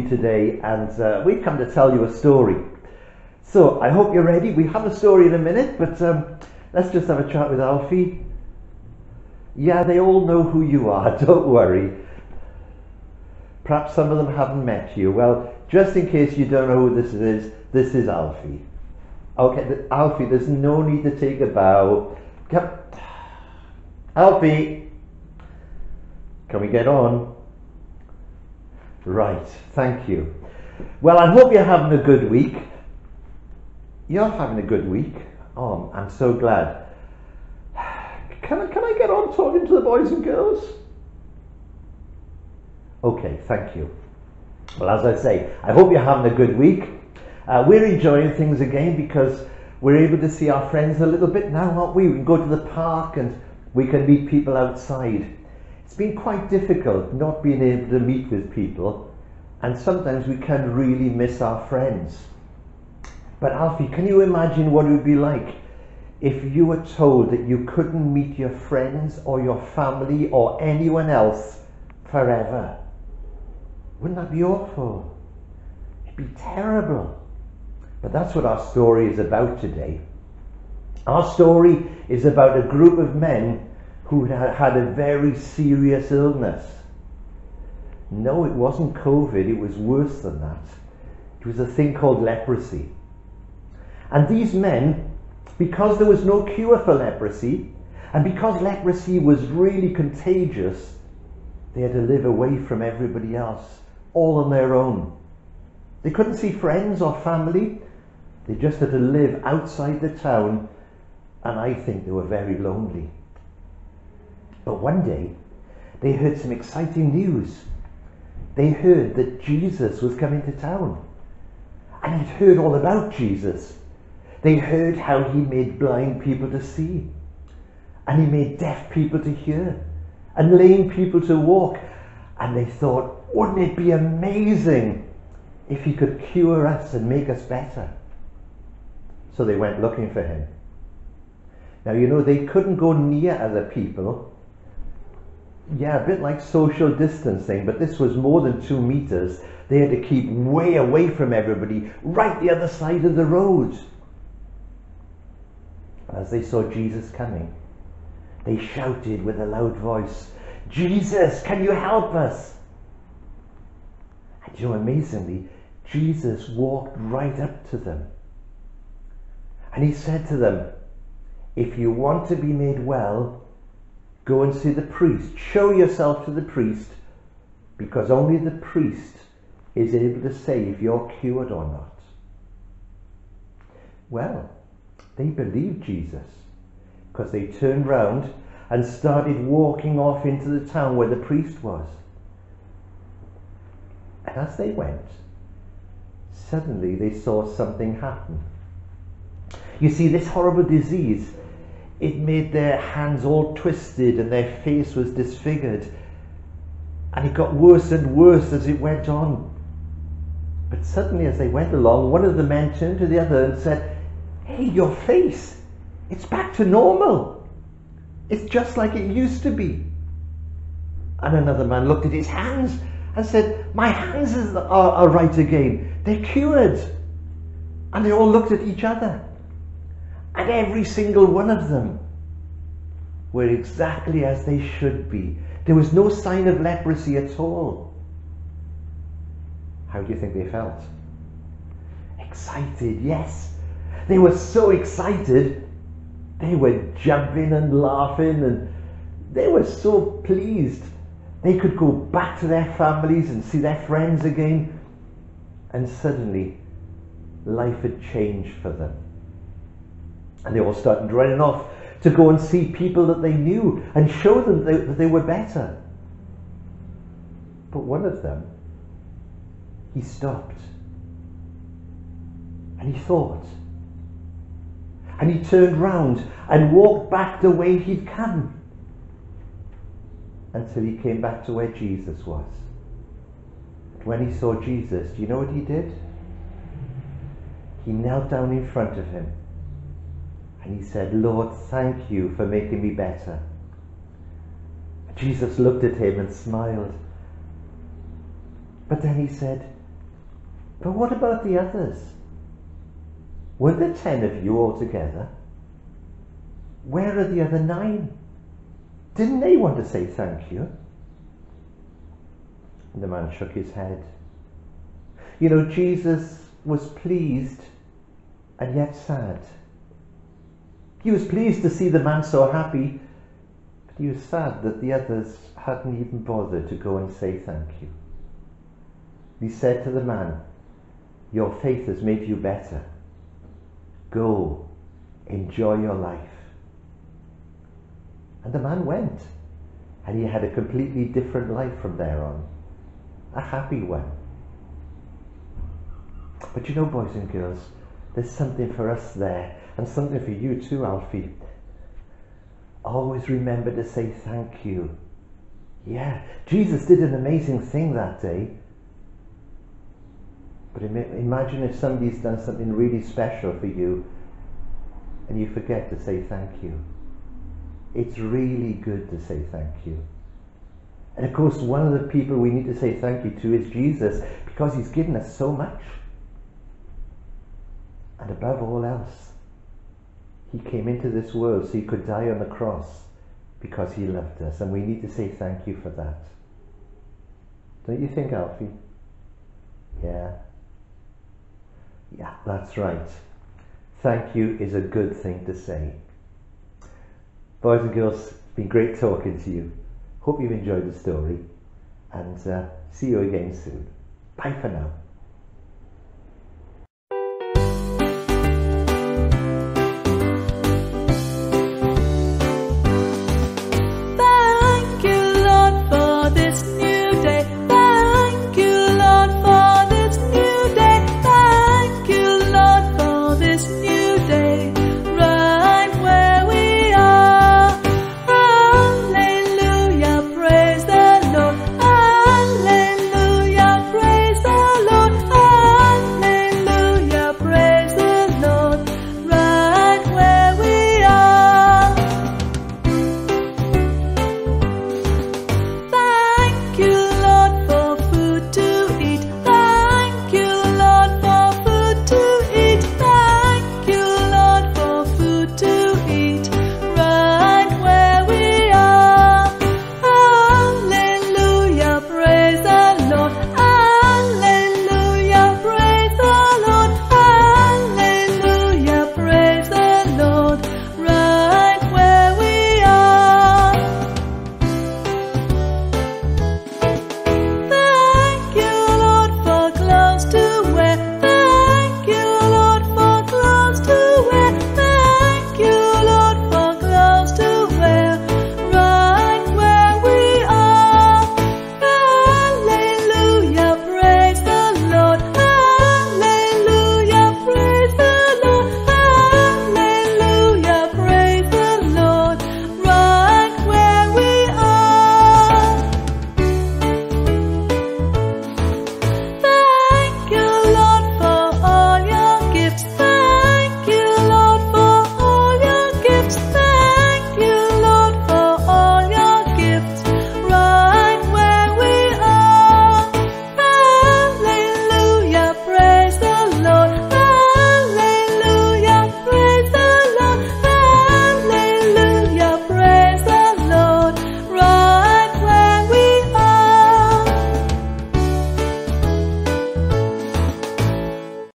today, and we've come to tell you a story. So I hope you're ready. We have a story in a minute, but let's just have a chat with Alfie. Yeah, they all know who you are, don't worry. Perhaps some of them haven't met you. Well, just in case you don't know who this is Alfie. Okay, Alfie, there's no need to take a bow. Come. Alfie, can we get on? Right, thank you. Well, I hope you're having a good week. You're having a good week. Oh, I'm so glad. Can I get on talking to the boys and girls? Okay, thank you. Well, as I say, I hope you're having a good week. We're enjoying things again because we're able to see our friends a little bit now, aren't we? We can go to the park and we can meet people outside. It's been quite difficult not being able to meet with people, and sometimes we can really miss our friends. But Alfie, can you imagine what it would be like if you were told that you couldn't meet your friends or your family or anyone else forever? Wouldn't that be awful? It'd be terrible. But that's what our story is about today. Our story is about a group of men who had a very serious illness. No, it wasn't COVID, it was worse than that. It was a thing called leprosy. And these men, because there was no cure for leprosy, and because leprosy was really contagious, they had to live away from everybody else, all on their own. They couldn't see friends or family. They just had to live outside the town, and I think they were very lonely. But one day, they heard some exciting news. They heard that Jesus was coming to town. And they'd heard all about Jesus. They heard how he made blind people to see. And he made deaf people to hear. And lame people to walk. And they thought, wouldn't it be amazing if he could cure us and make us better? So they went looking for him. Now, you know, they couldn't go near other people. Yeah, a bit like social distancing, but this was more than 2 meters. They had to keep way away from everybody, right the other side of the road. As they saw Jesus coming, they shouted with a loud voice, "Jesus, can you help us?" And you know, amazingly, Jesus walked right up to them. And he said to them, "If you want to be made well, go and see the priest. Show yourself to the priest, because only the priest is able to say if you're cured or not." Well, they believed Jesus, because they turned round and started walking off into the town where the priest was. And as they went, suddenly they saw something happen. You see, this horrible disease, it made their hands all twisted and their face was disfigured. And it got worse and worse as it went on. But suddenly as they went along, one of the men turned to the other and said, "Hey, your face, it's back to normal. It's just like it used to be." And another man looked at his hands and said, "My hands are right again. They're cured." And they all looked at each other. And every single one of them were exactly as they should be. There was no sign of leprosy at all. How do you think they felt? Excited, yes. They were so excited. They were jumping and laughing, and they were so pleased. They could go back to their families and see their friends again. And suddenly, life had changed for them. And they all started running off to go and see people that they knew and show them that they were better. But one of them, he stopped. And he thought. And he turned round and walked back the way he'd come. Until he came back to where Jesus was. But when he saw Jesus, do you know what he did? He knelt down in front of him. And he said, "Lord, thank you for making me better." Jesus looked at him and smiled. But then he said, But what about the others? Weren't there 10 of you altogether? Where are the other 9? Didn't they want to say thank you? And the man shook his head. You know, Jesus was pleased and yet sad. He was pleased to see the man so happy, but he was sad that the others hadn't even bothered to go and say thank you. He said to the man, your faith has made you better. Go, enjoy your life. And the man went, and he had a completely different life from there on. A happy one. But you know, boys and girls, there's something for us there, and something for you too, Alfie. Always remember to say thank you. Yeah, Jesus did an amazing thing that day. But imagine if somebody's done something really special for you and you forget to say thank you. It's really good to say thank you. And of course, one of the people we need to say thank you to is Jesus, because he's given us so much. And above all else, he came into this world so he could die on the cross because he loved us, and we need to say thank you for that. Don't you think, Alfie? Yeah. Yeah, that's right. Thank you is a good thing to say. Boys and girls, it's been great talking to you. Hope you've enjoyed the story, and see you again soon. Bye for now.